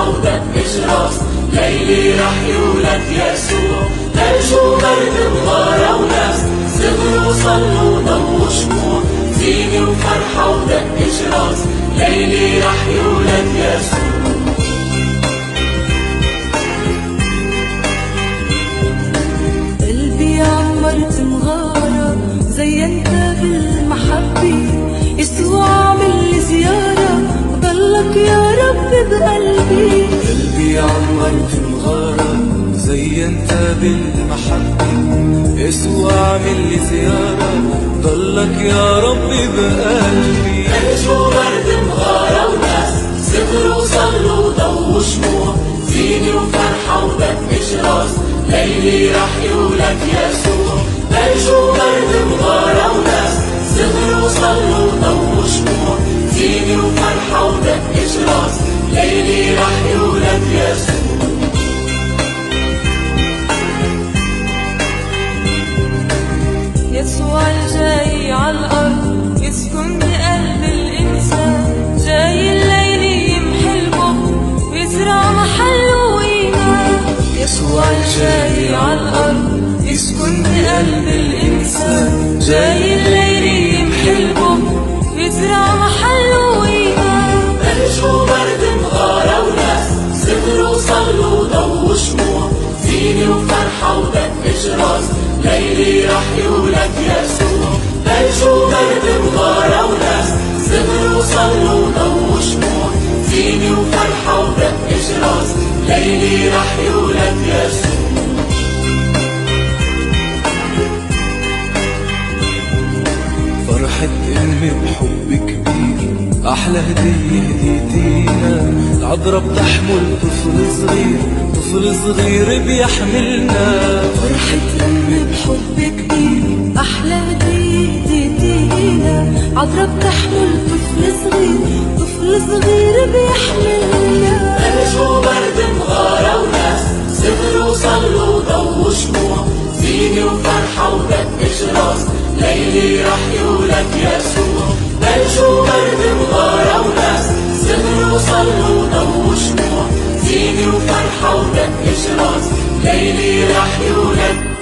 وفرحة ودق جراس، ليلي رح يولد يسوع. بلشوا برد مغارة وناس، صغروا وصلوا ضووا شموع، زينة وفرحة ودق جراس، ليلي رح يولد يسوع. قلبي عمرت مغارة زينتها بالمحبة، يسوع عمل لي زيارة ضلك يا رب بقلبي. قلبي عمرت مغارة زينتها بالمحبة، يسوع عمل لي زيارة ضلك يا رب بقلبي. بلشوا برد مغارة وناس، صغروا وصلوا ضووا شموع، زينة وفرحة ودق جراس، ليلي رح يولد يسوع. بلشوا برد مغارة وناس، صغروا وصلوا ضووا شموع، زينة وفرحة ودق جراس، ليلي رح يولد يسوع. يسوع الجاي عالأرض يسكن بقلب الإنسان، جاي الليل يمحي البؤ ويزرع محله إيمان. يسوع الجاي عالأرض يسكن بقلب الإنسان، جاي الليل يمحي البؤ ويزرع محله إيمان. بلشوا برد مغارة وناس، صغروا وصلوا ضووا شموع، زينة وفرحة ودق جراس، ليلي رح يولد يسوع. بلشوا برد مغارة وناس، صغروا وصلوا ضووا شموع، زينة وفرحة ودق جراس، ليلي رح يولد يسوع. فرحة أمي بحب كبير، أحلى هدية هديتينا، العذرا بتحمل طفل صغير، طفل صغير بيحملنا. فرحة أمي بحب كبير، أحلى هدية هديتينا، عذرا بتحمل طفل صغير، طفل صغير بيحملنا. بلشوا برد مغارة وناس، صغروا وصلوا ضووا شموع، زينة وفرحة ودق جراس، ليلي رح يولد يسوع. بلشوا برد مغارة وناس، صغروا وصلوا ضووا شموع، زينة وفرحة ودق جراس، ليلي رح يولد